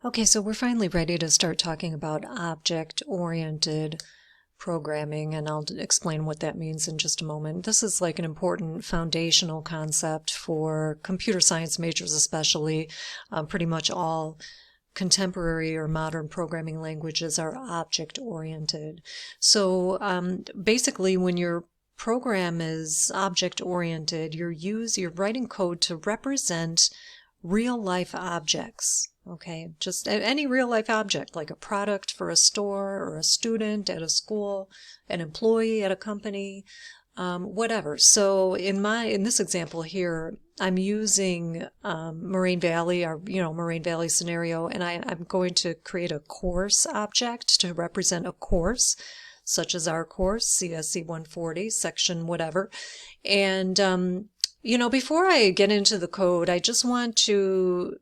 Okay, so we're finally ready to start talking about object-oriented programming, and I'll explain what that means in just a moment. This is like an important foundational concept for computer science majors, especially. Pretty much all contemporary or modern programming languages are object-oriented. So basically, when your program is object-oriented, you're writing code to represent real-life objects. Okay, just any real-life object, like a product for a store or a student at a school, an employee at a company, whatever. So in this example here, I'm using Moraine Valley, our Moraine Valley scenario, and I'm going to create a course object to represent a course, such as our course, CSE 140, section whatever. And before I get into the code, I just want to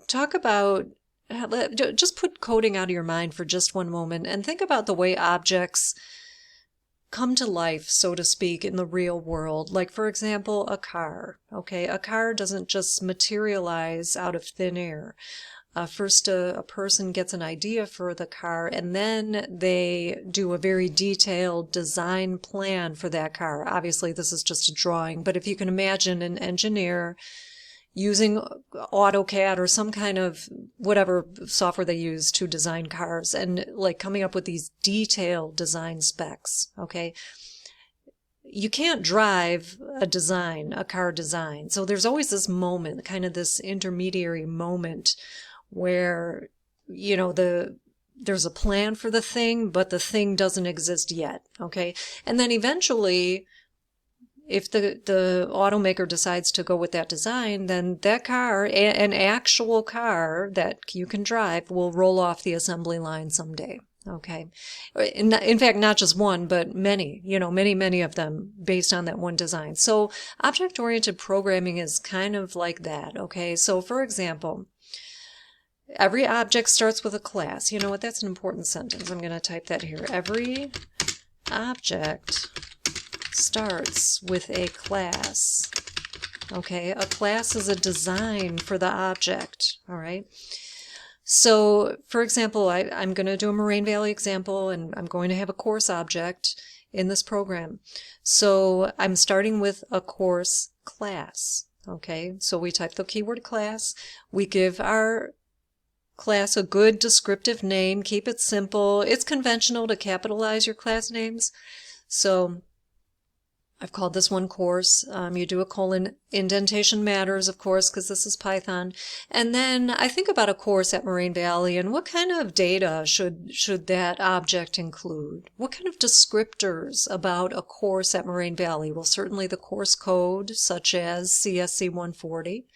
talk about, just put coding out of your mind for just one moment and think about the way objects come to life, so to speak, in the real world. Like, for example, a car. Okay, a car doesn't just materialize out of thin air. First, a person gets an idea for the car, and then they do a very detailed design plan for that car. Obviously, this is just a drawing, but if you can imagine an engineer using AutoCAD or some kind of whatever software they use to design cars and like coming up with these detailed design specs, okay? You can't drive a car design. So there's always this moment, kind of this intermediary moment where, there's a plan for the thing, but the thing doesn't exist yet, okay? And then eventually, if the automaker decides to go with that design, then that car, an actual car that you can drive, will roll off the assembly line someday. Okay. In fact, not just one, but many, many of them based on that one design. So object-oriented programming is kind of like that. Okay. So for example, every object starts with a class. You know what? That's an important sentence. I'm going to type that here. Every object starts with a class. Okay, a class is a design for the object. All right. So, for example, I'm going to do a Moraine Valley example, and I'm going to have a course object in this program. So I'm starting with a course class. Okay, so we type the keyword class. We give our class a good descriptive name. Keep it simple. It's conventional to capitalize your class names. So I've called this one course. You do a colon. Indentation matters, of course, because this is Python. And then I think about a course at Moraine Valley, and what kind of data should that object include? What kind of descriptors about a course at Moraine Valley? Well, certainly the course code, such as CSE 140.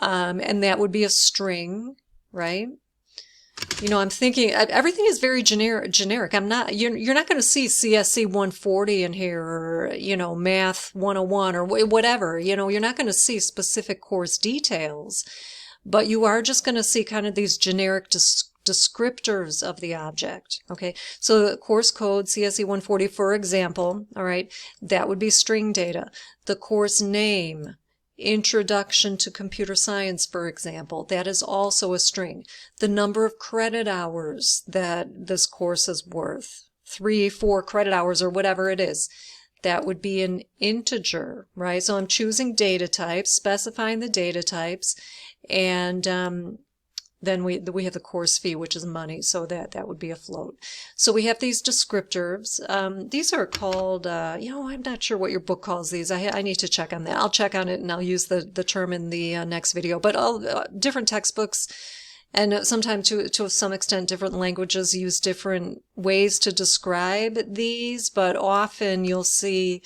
And that would be a string, right? I'm thinking everything is very generic. You're not going to see CSC 140 in here, or, Math 101 or whatever. You're not going to see specific course details, but you are just going to see kind of these generic descriptors of the object. Okay. So the course code CSE 140, for example, all right, that would be string data. The course name, Introduction to Computer Science, for example, that is also a string. The number of credit hours that this course is worth, 3, 4 credit hours or whatever it is, that would be an integer, right? So I'm choosing data types, specifying the data types, and then we have the course fee, which is money, so that would be a float. So we have these descriptors. These are called, I'm not sure what your book calls these. I need to check on that. I'll check on it, and I'll use the term in the next video. But all different textbooks, and sometimes to some extent different languages use different ways to describe these, but often you'll see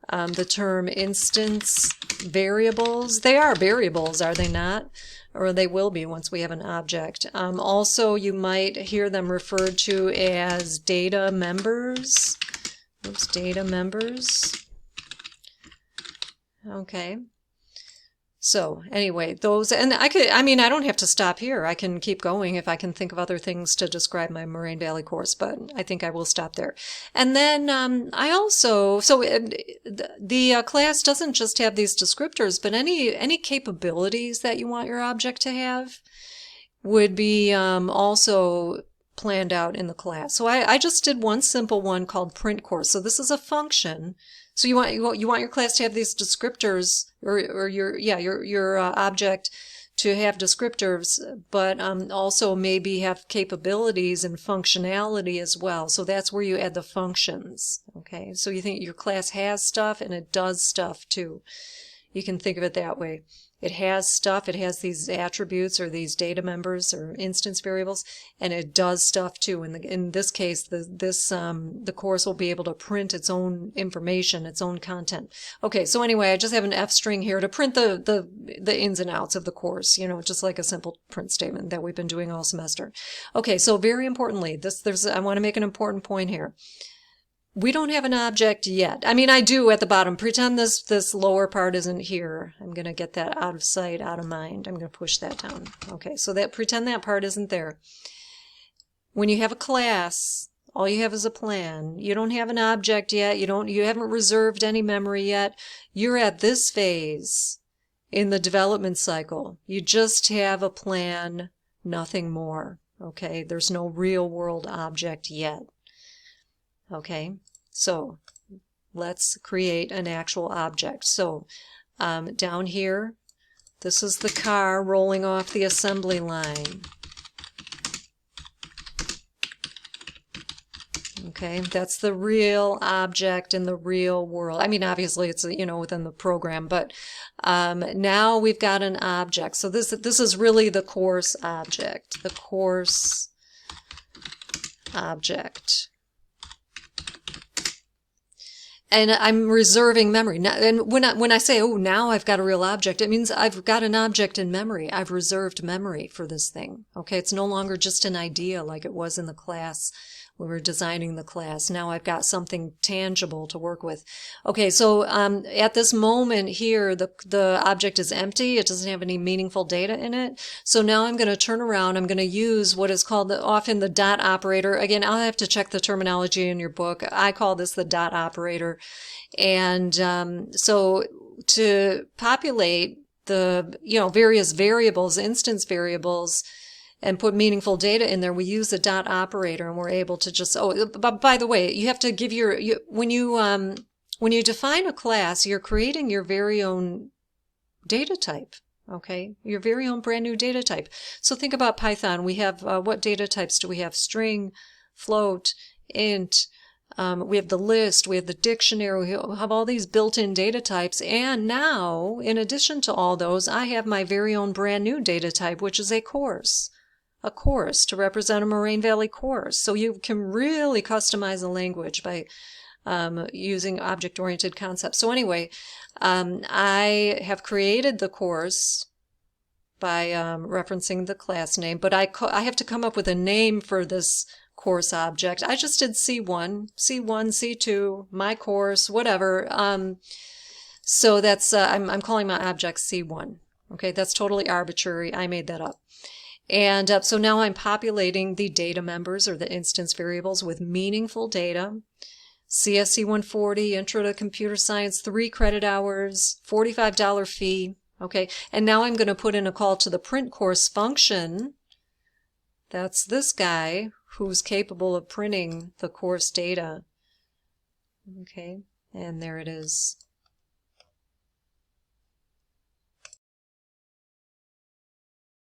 the term instance variables. They are variables, are they not? Or they will be once we have an object. Also, you might hear them referred to as data members. Oops, data members. Okay. So anyway, those, and I don't have to stop here. I can keep going if I can think of other things to describe my Moraine Valley course, but I think I will stop there. And then the class doesn't just have these descriptors, but any capabilities that you want your object to have. would be also planned out in the class. So I just did one simple one called print course. So this is a function. So you want your class to have these descriptors, or your object to have descriptors, but also maybe have capabilities and functionality as well. So that's where you add the functions. Okay, so you think your class has stuff and it does stuff too. You can think of it that way. It has stuff, it has these attributes or these data members or instance variables, and it does stuff too. In this case, the course will be able to print its own information, its own content. Okay, so anyway, I just have an F string here to print the ins and outs of the course, just like a simple print statement that we've been doing all semester. Okay, so very importantly, I want to make an important point here. We don't have an object yet. I mean, I do at the bottom. Pretend this lower part isn't here. I'm going to get that out of sight, out of mind. I'm going to push that down. Okay, so pretend that part isn't there. When you have a class, all you have is a plan. You don't have an object yet. You haven't reserved any memory yet. You're at this phase in the development cycle. You just have a plan, nothing more. Okay, there's no real world object yet. Okay, so let's create an actual object. So down here, this is the car rolling off the assembly line. Okay, that's the real object in the real world. I mean, obviously it's, within the program, but now we've got an object. So this is really the course object, the course object. And I'm reserving memory. Now, and when I say, oh, now I've got a real object, it means I've got an object in memory. I've reserved memory for this thing. Okay, it's no longer just an idea like it was in the class when we were designing the class. Now I've got something tangible to work with. Okay, so at this moment here, the object is empty. It doesn't have any meaningful data in it. So now I'm going to turn around. I'm going to use what is called often the dot operator. Again, I'll have to check the terminology in your book. I call this the dot operator. And so to populate the various variables, instance variables, and put meaningful data in there, we use the dot operator, and we're able to just, but by the way, you have to give when you define a class, you're creating your very own data type, okay? Your very own brand new data type. So think about Python. We have, what data types do we have? String, float, int, we have the list, we have the dictionary, we have all these built-in data types, and now, in addition to all those, I have my very own brand new data type, which is a course to represent a Moraine Valley course. So you can really customize a language by using object-oriented concepts. So anyway, I have created the course by referencing the class name, but I have to come up with a name for this course object. I just did C1, C2, my course, whatever. So that's, I'm calling my object C1. Okay, that's totally arbitrary. I made that up. And so now I'm populating the data members or the instance variables with meaningful data. CSE 140, Intro to Computer Science, 3 credit hours, $45 fee. Okay, and now I'm going to put in a call to the print course function. That's this guy who's capable of printing the course data. Okay, and there it is.